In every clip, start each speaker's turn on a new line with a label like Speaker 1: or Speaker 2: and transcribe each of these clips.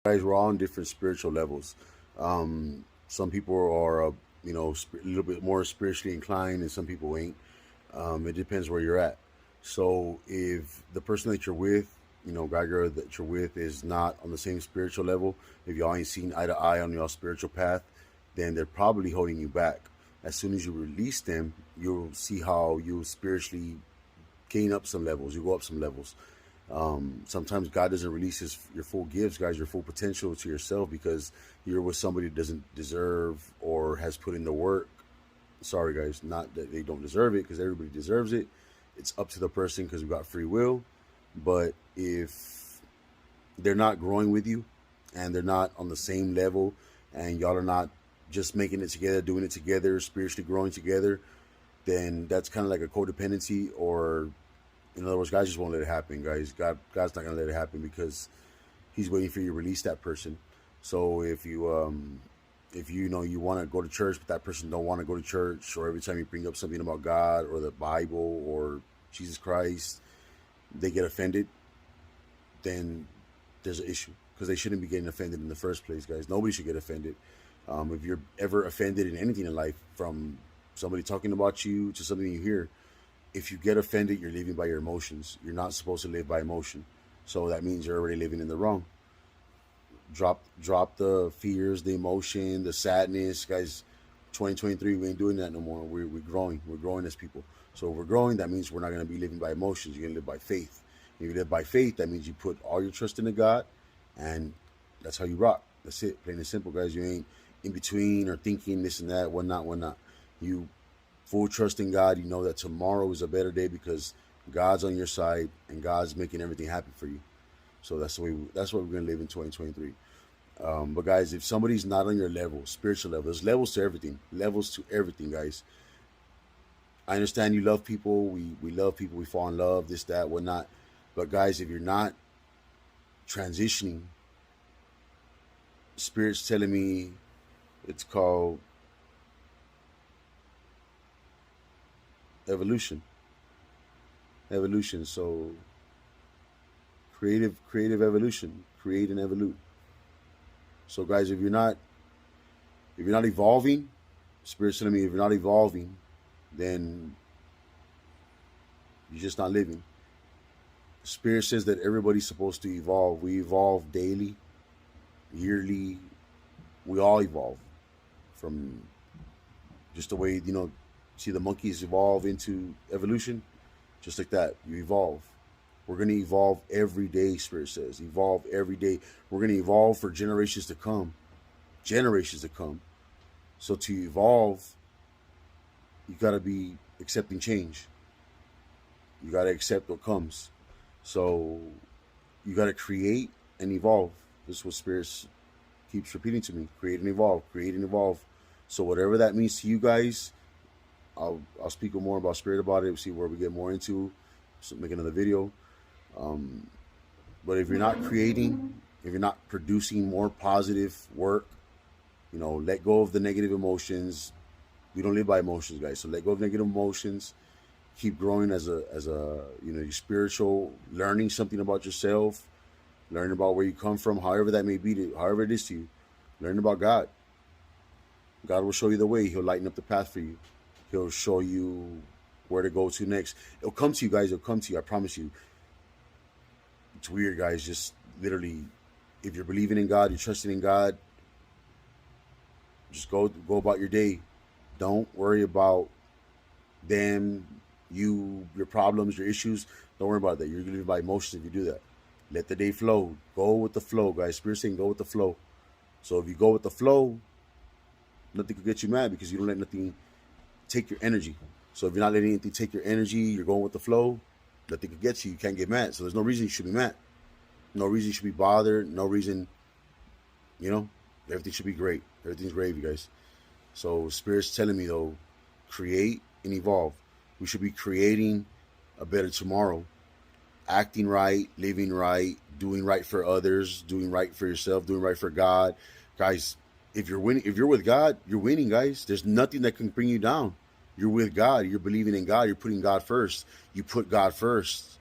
Speaker 1: Guys, we're all on different spiritual levels. Some people are, a little bit more spiritually inclined, and some people ain't. It depends where you're at. So if the person that you're with, guy girl that you're with is not on the same spiritual level, if y'all ain't seen eye to eye on your spiritual path, then they're probably holding you back. As soon as you release them, you'll see how you spiritually gain up some levels. You go up some levels. Sometimes God doesn't release your full gifts, guys, your full potential to yourself because you're with somebody that doesn't deserve or has put in the work. Sorry, guys, not that they don't deserve it because everybody deserves it. It's up to the person because we got free will. But if they're not growing with you and they're not on the same level and y'all are not just making it together, doing it together, spiritually growing together, then that's kind of like a codependency, or in other words, God just won't let it happen, guys. God's not gonna let it happen because He's waiting for you to release that person. So if you know you want to go to church, but that person don't want to go to church, or every time you bring up something about God or the Bible or Jesus Christ, they get offended, then there's an issue because they shouldn't be getting offended in the first place, guys. Nobody should get offended. If you're ever offended in anything in life, from somebody talking about you to something you hear, if you get offended, you're living by your emotions. You're not supposed to live by emotion. So that means you're already living in the wrong. Drop the fears, the emotion, the sadness, guys. 2023, we ain't doing that no more. We're growing. We're growing as people. So if we're growing, that means we're not going to be living by emotions. You're going to live by faith. If you live by faith, that means you put all your trust into God, and that's how you rock. That's it. Plain and simple, guys. You ain't in between or thinking this and that, whatnot, whatnot. You full trust in God. You know that tomorrow is a better day because God's on your side and God's making everything happen for you. So that's the way. That's what we're gonna live in 2023. But guys, if somebody's not on your level, spiritual level, there's levels to everything. Levels to everything, guys. I understand you love people. We love people. We fall in love. This, that, whatnot. But guys, if you're not transitioning, Spirit's telling me it's called evolution. Evolution. So creative evolution. Create and evolve. So guys, if you're not evolving, Spirit's telling me if you're not evolving, then you're just not living. Spirit says that everybody's supposed to evolve. We evolve daily, yearly. We all evolve from just the way, see the monkeys evolve into evolution, just like that. You evolve. We're going to evolve every day, Spirit says. Evolve every day. We're going to evolve for generations to come. Generations to come. So to evolve, you got to be accepting change. You got to accept what comes. So you got to create and evolve. This is what Spirit keeps repeating to me. Create and evolve. Create and evolve. So whatever that means to you guys, I'll speak more about Spirit about it. See where we get more into. So make another video. But if you're not creating, if you're not producing more positive work, let go of the negative emotions. We don't live by emotions, guys. So let go of negative emotions. Keep growing as a your spiritual, learning something about yourself, learning about where you come from, however that may be, however it is to you. Learn about God. God will show you the way. He'll lighten up the path for you. He'll show you where to go to next. It'll come to you, guys. It'll come to you. I promise you. It's weird, guys. Just literally, if you're believing in God, you're trusting in God, just go about your day. Don't worry about them, your problems, your issues. Don't worry about that. You're going to live by emotions if you do that. Let the day flow. Go with the flow, guys. Spirit saying go with the flow. So if you go with the flow, nothing could get you mad because you don't let nothing take your energy. So if you're not letting anything take your energy, you're going with the flow, nothing could get you. You can't get mad. So there's no reason you should be mad. No reason you should be bothered. No reason, everything should be great. Everything's gravy, guys. So Spirit's telling me, though, create and evolve. We should be creating a better tomorrow. Acting right, living right, doing right for others, doing right for yourself, doing right for God. Guys, if you're with God, you're winning, guys. There's nothing that can bring you down. You're with God. You're believing in God. You're putting God first. You put God first.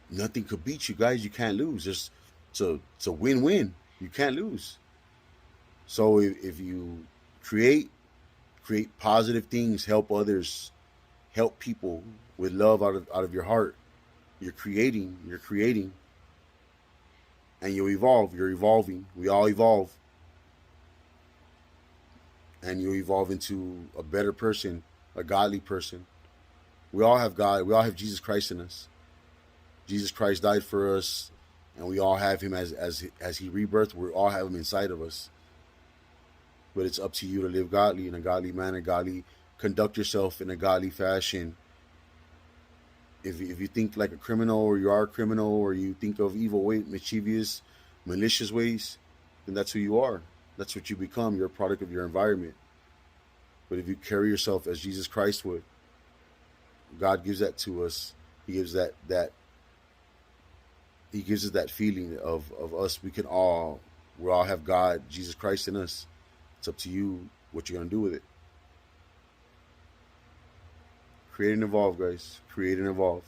Speaker 1: Nothing could beat you, guys. You can't lose. It's a win-win. You can't lose. So if you create positive things, help others, help people with love out of your heart, you're creating, and you evolve. You're evolving. We all evolve, and you evolve into a better person, a godly person. We all have God. We all have Jesus Christ in us. Jesus Christ died for us, and we all have Him as He rebirthed. We all have Him inside of us. But it's up to you to live godly in a godly manner, godly, conduct yourself in a godly fashion. If you think like a criminal, or you are a criminal, or you think of evil ways, mischievous, malicious ways, then that's who you are. That's what you become. You're a product of your environment. But if you carry yourself as Jesus Christ would, God gives that to us. He gives He gives us that feeling of us. We all have God, Jesus Christ in us. It's up to you what you're gonna do with it. Create and evolve, guys. Create and evolve.